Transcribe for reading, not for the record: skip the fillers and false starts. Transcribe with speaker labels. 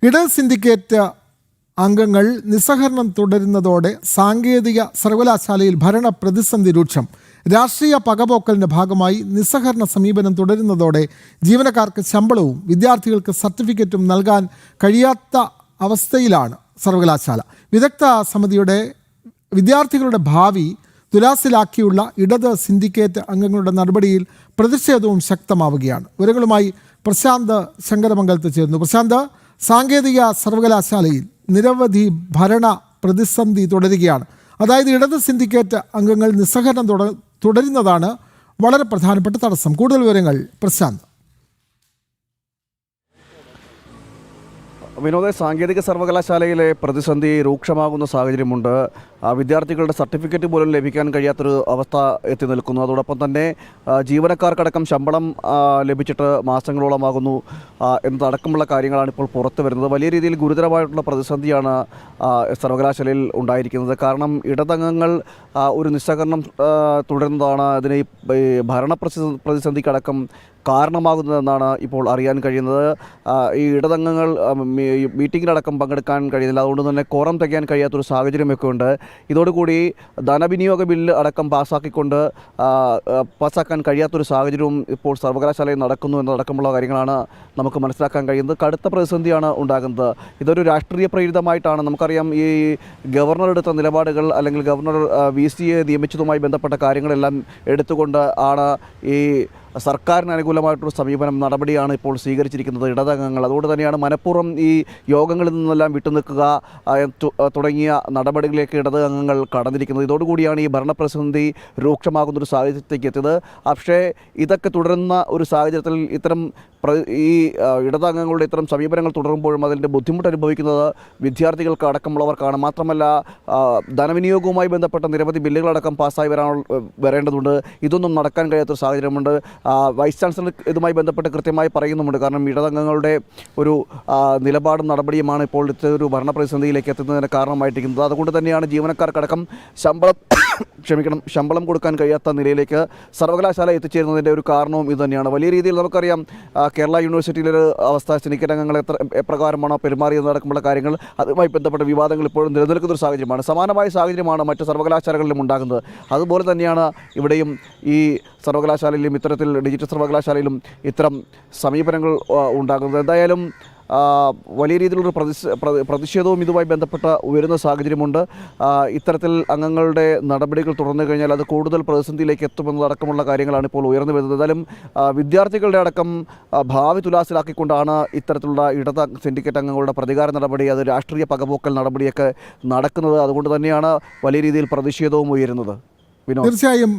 Speaker 1: ഇടത് സിൻഡിക്കേറ്റ് അംഗങ്ങൾ നിസ്സഹകരണം തുടരുന്നതോടെ സാങ്കേതിക സർവകലാശാലയിൽ ഭരണ പ്രതിസന്ധി രൂക്ഷം. രാഷ്ട്രീയ പകപോക്കലിന്റെ ഭാഗമായി നിസ്സഹകരണ സമീപനം തുടരുന്നതോടെ ജീവനക്കാർക്ക് ശമ്പളവും വിദ്യാർത്ഥികൾക്ക് സർട്ടിഫിക്കറ്റും നൽകാൻ കഴിയാത്ത അവസ്ഥയിലാണ് സർവകലാശാല. വിദഗ്ധ സമിതിയുടെ വിദ്യാർത്ഥികളുടെ ഭാവി തുലാസിലാക്കിയുള്ള ഇടത് സിൻഡിക്കേറ്റ് അംഗങ്ങളുടെ നടപടിയിൽ പ്രതിഷേധവും ശക്തമാവുകയാണ്. വിവരങ്ങളുമായി പ്രശാന്ത് ശങ്കരമംഗലത്ത് ചേർന്നു. പ്രശാന്ത്, സാങ്കേതിക സർവകലാശാലയിൽ നിരവധി ഭരണ പ്രതിസന്ധി തുടരുകയാണ്. അതായത് ഇടത് സിൻഡിക്കേറ്റ് അംഗങ്ങൾ നിസ്സഹകരണം തുടരുന്നതാണ് വളരെ പ്രധാനപ്പെട്ട തടസ്സം. കൂടുതൽ വിവരങ്ങൾ പ്രശാന്ത്.
Speaker 2: വിനോദ, സാങ്കേതിക സർവകലാശാലയിലെ പ്രതിസന്ധി രൂക്ഷമാകുന്ന സാഹചര്യമുണ്ട്. വിദ്യാർത്ഥികളുടെ സർട്ടിഫിക്കറ്റ് പോലും ലഭിക്കാൻ കഴിയാത്തൊരു അവസ്ഥ എത്തി നിൽക്കുന്നു. അതോടൊപ്പം തന്നെ ജീവനക്കാർക്കടക്കം ശമ്പളം ലഭിച്ചിട്ട് മാസങ്ങളോളമാകുന്നു എന്നതടക്കമുള്ള കാര്യങ്ങളാണ് ഇപ്പോൾ പുറത്തു വരുന്നത്. വലിയ രീതിയിൽ ഗുരുതരമായിട്ടുള്ള പ്രതിസന്ധിയാണ് സർവകലാശാലയിൽ ഉണ്ടായിരിക്കുന്നത്. കാരണം ഇടതംഗങ്ങൾ ഒരു നിസ്സഹകരണം തുടരുന്നതാണ് അതിന് ഈ ഭരണ പ്രതിസന്ധിക്കടക്കം കാരണമാകുന്നതെന്നാണ് ഇപ്പോൾ അറിയാൻ കഴിയുന്നത്. ഈ ഇടതംഗങ്ങൾ മീറ്റിങ്ങിലടക്കം പങ്കെടുക്കാൻ കഴിയുന്നില്ല. അതുകൊണ്ട് തന്നെ കോറം തികയാൻ കഴിയാത്തൊരു സാഹചര്യമൊക്കെ ഉണ്ട്. ഇതോടുകൂടി ധനവിനിയോഗ ബില്ല് അടക്കം പാസ്സാക്കാൻ കഴിയാത്തൊരു സാഹചര്യവും ഇപ്പോൾ സർവകലാശാലയിൽ നടക്കുന്നു എന്നതടക്കമുള്ള കാര്യങ്ങളാണ് നമുക്ക് മനസ്സിലാക്കാൻ കഴിയുന്നത്. കടുത്ത പ്രതിസന്ധിയാണ് ഉണ്ടാകുന്നത്. ഇതൊരു രാഷ്ട്രീയ പ്രേരിതമായിട്ടാണ്. നമുക്കറിയാം, ഈ ഗവർണർ എടുത്ത നിലപാടുകൾ അല്ലെങ്കിൽ ഗവർണർ VC നിയമിച്ചതുമായി ബന്ധപ്പെട്ട കാര്യങ്ങളെല്ലാം എടുത്തുകൊണ്ട് ആണ് ഈ സർക്കാരിന് അനുകൂലമായിട്ടൊരു സമീപനം നടപടിയാണ് ഇപ്പോൾ സ്വീകരിച്ചിരിക്കുന്നത് ഇടതംഗങ്ങൾ. അതുകൊണ്ട് തന്നെയാണ് മനഃപൂർവ്വം ഈ യോഗങ്ങളിൽ നിന്നെല്ലാം വിട്ടുനിൽക്കുക തുടങ്ങിയ നടപടികളിലേക്ക് ഇടതംഗങ്ങൾ കടന്നിരിക്കുന്നത്. ഇതോടുകൂടിയാണ് ഈ ഭരണപ്രതിസന്ധി രൂക്ഷമാകുന്നൊരു സാഹചര്യത്തേക്ക് എത്തിയത്. പക്ഷേ ഇതൊക്കെ തുടരുന്ന ഒരു സാഹചര്യത്തിൽ ഈ ഇടതംഗങ്ങളുടെ ഇത്തരം സമീപനങ്ങൾ തുടരുമ്പോഴും അതിൻ്റെ ബുദ്ധിമുട്ട് അനുഭവിക്കുന്നത് വിദ്യാർത്ഥികൾക്ക് അടക്കമുള്ളവർക്കാണ്. മാത്രമല്ല, ധനവിനിയോഗവുമായി ബന്ധപ്പെട്ട നിരവധി ബില്ലുകളടക്കം പാസ്സായി വരേണ്ടതുണ്ട്. ഇതൊന്നും നടക്കാൻ കഴിയാത്തൊരു സാഹചര്യമുണ്ട്. വൈസ് ചാൻസലർ ഇതുമായി ബന്ധപ്പെട്ട് കൃത്യമായി പറയുന്നുമുണ്ട്. കാരണം ഇടതംഗങ്ങളുടെ ഒരു നിലപാടും നടപടിയുമാണ് ഇപ്പോൾ ഒരു ഭരണപ്രതിസന്ധിയിലേക്ക് എത്തുന്നതിന് കാരണമായിട്ടിരിക്കുന്നത്. അതുകൊണ്ട് തന്നെയാണ് ജീവനക്കാർക്കടക്കം ശമ്പളം കൊടുക്കാൻ കഴിയാത്ത നിലയിലേക്ക് സർവകലാശാല എത്തിച്ചേരുന്നതിൻ്റെ ഒരു കാരണവും ഇതുതന്നെയാണ്. വലിയ രീതിയിൽ നമുക്കറിയാം, കേരള യൂണിവേഴ്സിറ്റിയിലൊരു അവസ്ഥ, സിൻഡിക്കേറ്റ് അംഗങ്ങൾ എപ്രകാരമാണോ പെരുമാറിയെന്നടക്കമുള്ള കാര്യങ്ങൾ, അതുമായി ബന്ധപ്പെട്ട വിവാദങ്ങൾ ഇപ്പോഴും നിലനിൽക്കുന്ന ഒരു സാഹചര്യമാണ്. സമാനമായ സാഹചര്യമാണ് മറ്റ് സർവകലാശാലകളിലും ഉണ്ടാകുന്നത്. അതുപോലെ തന്നെയാണ് ഇവിടെയും ഈ സർവകലാശാലയിലും ഇത്തരത്തിൽ ഡിജിറ്റൽ സർവകലാശാലയിലും ഇത്തരം സമീപനങ്ങൾ ഉണ്ടാകുന്നത്. എന്തായാലും വലിയ രീതിയിലുള്ള പ്രതിഷേധവും ഇതുമായി ബന്ധപ്പെട്ട ഉയരുന്ന സാഹചര്യമുണ്ട്. ഇത്തരത്തിൽ അംഗങ്ങളുടെ നടപടികൾ തുടർന്നു കഴിഞ്ഞാൽ അത് കൂടുതൽ പ്രതിസന്ധിയിലേക്ക് എത്തുമെന്നതടക്കമുള്ള കാര്യങ്ങളാണ് ഇപ്പോൾ ഉയർന്നു വരുന്നത്. എന്തായാലും വിദ്യാർത്ഥികളുടെ അടക്കം ഭാവി തുലാസിലാക്കിക്കൊണ്ടാണ് ഇത്തരത്തിലുള്ള ഇടത് സിൻഡിക്കേറ്റ് അംഗങ്ങളുടെ പ്രതികാര നടപടി, അത് രാഷ്ട്രീയ പകപോക്കൽ നടപടിയൊക്കെ നടക്കുന്നത്. അതുകൊണ്ട് തന്നെയാണ് വലിയ രീതിയിൽ പ്രതിഷേധവും ഉയരുന്നത്.
Speaker 1: തീർച്ചയായും